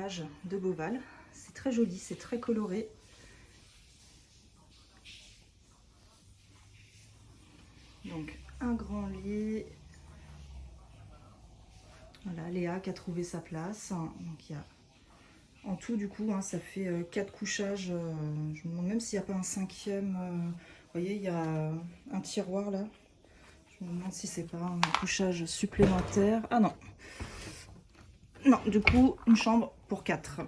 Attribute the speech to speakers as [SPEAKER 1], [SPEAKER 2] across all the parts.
[SPEAKER 1] plage de Beauval. C'est très joli, c'est très coloré. Donc un grand lit. Voilà, Léa qui a trouvé sa place. Donc il y a en tout du coup, ça fait 4 couchages. Je me demande même s'il n'y a pas un 5e. Vous voyez, il y a un tiroir là. Je me demande si c'est pas un couchage supplémentaire. Ah non. Non, du coup, une chambre pour 4.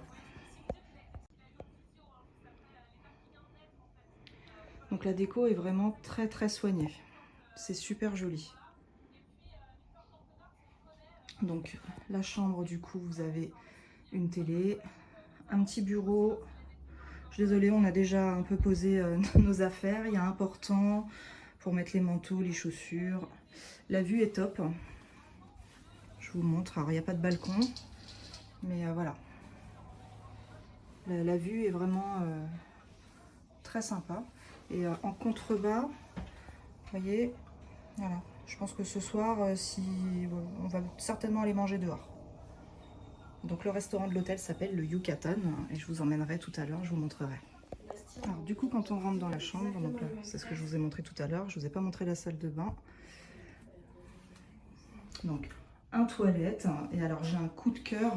[SPEAKER 1] Donc la déco est vraiment très très soignée. C'est super joli. Donc la chambre, du coup, vous avez une télé, un petit bureau. Je suis désolée, on a déjà un peu posé nos affaires. Il y a un portant pour mettre les manteaux, les chaussures. La vue est top. Je vous montre. Alors, il n'y a pas de balcon, mais voilà. La vue est vraiment très sympa. Et en contrebas, vous voyez, voilà. Je pense que ce soir, on va certainement aller manger dehors. Donc le restaurant de l'hôtel s'appelle le Yucatan et je vous emmènerai tout à l'heure, je vous montrerai. Alors du coup, quand on rentre dans la chambre, donc c'est ce que je vous ai montré tout à l'heure, je vous ai pas montré la salle de bain. Donc un toilette, et alors j'ai un coup de cœur,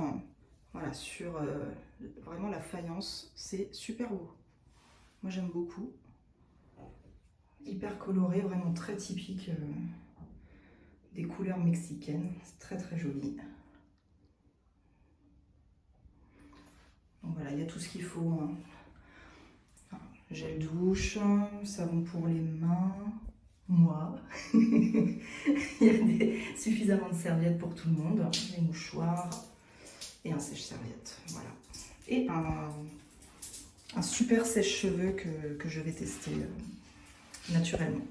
[SPEAKER 1] voilà, sur vraiment la faïence, c'est super beau. Moi j'aime beaucoup. Hyper coloré, vraiment très typique des couleurs mexicaines, c'est très très joli. Donc voilà, il y a tout ce qu'il faut. Enfin, gel douche, savon pour les mains, moi. Il y a suffisamment de serviettes pour tout le monde, des mouchoirs et un sèche-serviette. Voilà. Et un super sèche-cheveux que je vais tester naturellement.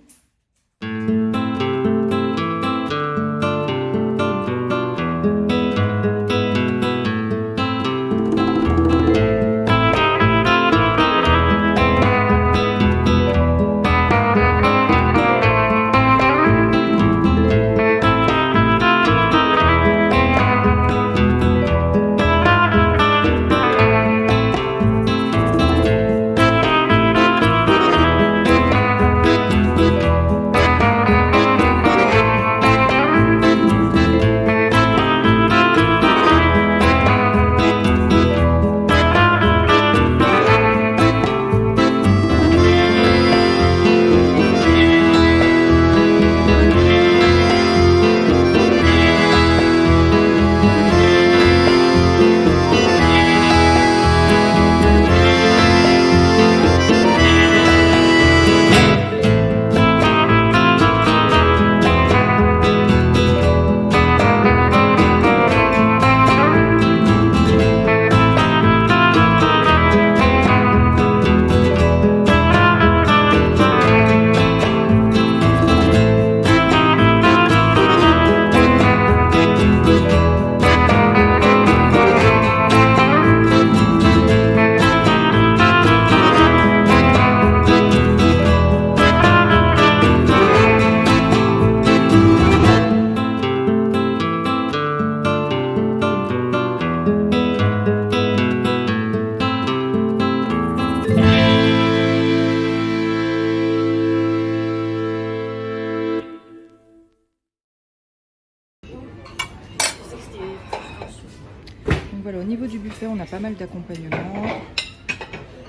[SPEAKER 1] Donc voilà, au niveau du buffet, on a pas mal d'accompagnements.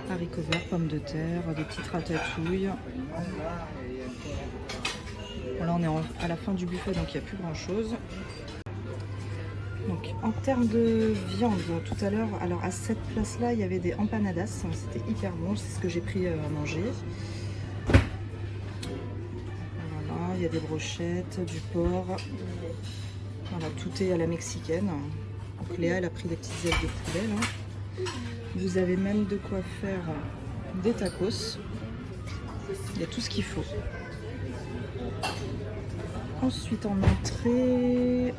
[SPEAKER 1] Haricots verts, pommes de terre, des petites ratatouilles. Là, on est à la fin du buffet, donc il n'y a plus grand chose. Donc en termes de viande, tout à l'heure, alors à cette place-là, il y avait des empanadas. C'était hyper bon, c'est ce que j'ai pris à manger. Voilà, il y a des brochettes, du porc. Voilà, tout est à la mexicaine. Donc Léa, elle a pris des petites ailes de poulet là. Vous avez même de quoi faire des tacos. Il y a tout ce qu'il faut. Ensuite en entrée,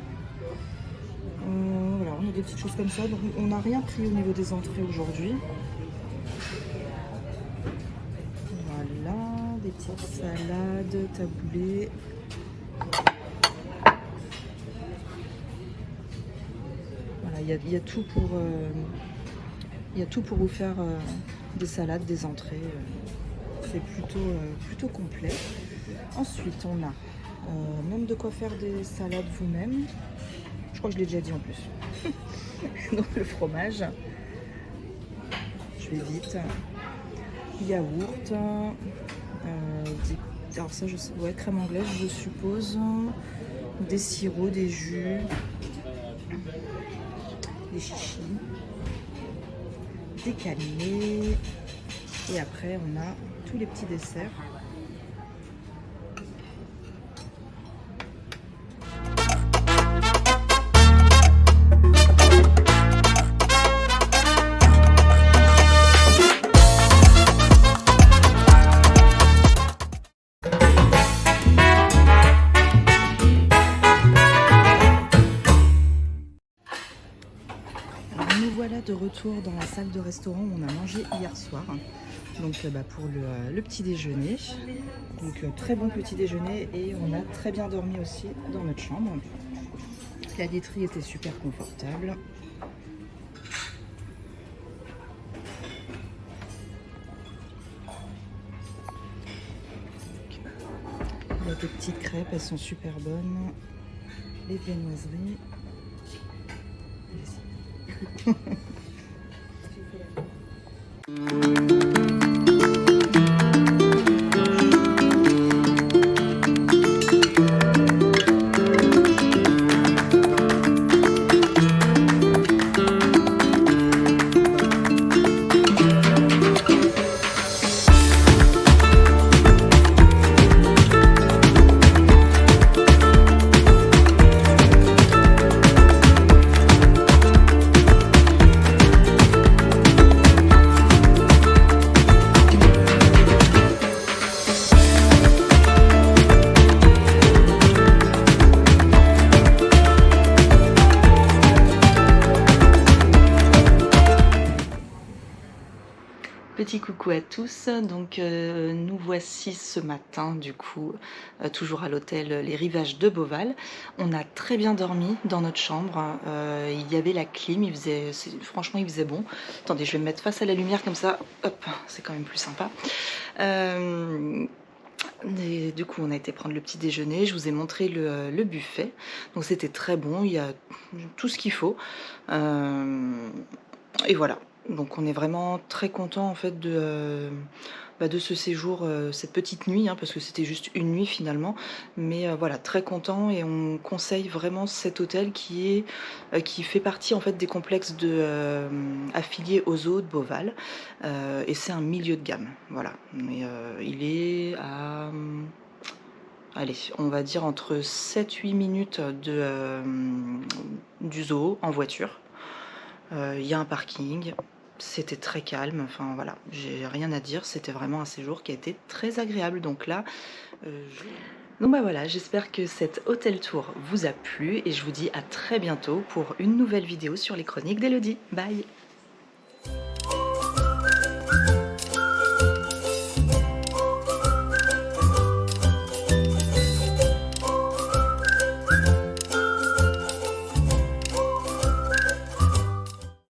[SPEAKER 1] voilà, on a des petites choses comme ça. Donc on n'a rien pris au niveau des entrées aujourd'hui. Voilà, des petites salades, taboulé. Voilà, il y a tout Il y a tout pour vous faire des salades, des entrées. C'est plutôt complet. Ensuite, on a même de quoi faire des salades vous-même. Je crois que je l'ai déjà dit en plus. Donc le fromage. Je vais vite. Yaourt. Alors ça, je sais, ouais, crème anglaise, je suppose. Des sirops, des jus. Des chichis. Des cannelés. Et après, on a tous les petits desserts. Nous voilà de retour dans la salle de restaurant où on a mangé hier soir. Donc pour le petit déjeuner. Donc très bon petit déjeuner et on a très bien dormi aussi dans notre chambre. La literie était super confortable. Il y a des petites crêpes, elles sont super bonnes. Les viennoiseries. Petit coucou à tous, donc nous voici ce matin du coup toujours à l'hôtel Les Rivages de Beauval. On a très bien dormi dans notre chambre, il y avait la clim, franchement il faisait bon. Attendez, je vais me mettre face à la lumière comme ça, hop, c'est quand même plus sympa. Et du coup on a été prendre le petit déjeuner, je vous ai montré le buffet, donc c'était très bon, il y a tout ce qu'il faut, et voilà. Donc on est vraiment très content en fait de ce séjour, cette petite nuit, hein, parce que c'était juste une nuit finalement, mais voilà, très content, et on conseille vraiment cet hôtel qui fait partie en fait des complexes affiliés au zoo de Beauval, et c'est un milieu de gamme, voilà. Mais il est à allez, on va dire entre 7-8 minutes du zoo en voiture. Il y a un parking, c'était très calme, enfin voilà, j'ai rien à dire, c'était vraiment un séjour qui a été très agréable. Donc là, donc voilà, j'espère que cet hôtel tour vous a plu et je vous dis à très bientôt pour une nouvelle vidéo sur les chroniques d'Elodie. Bye!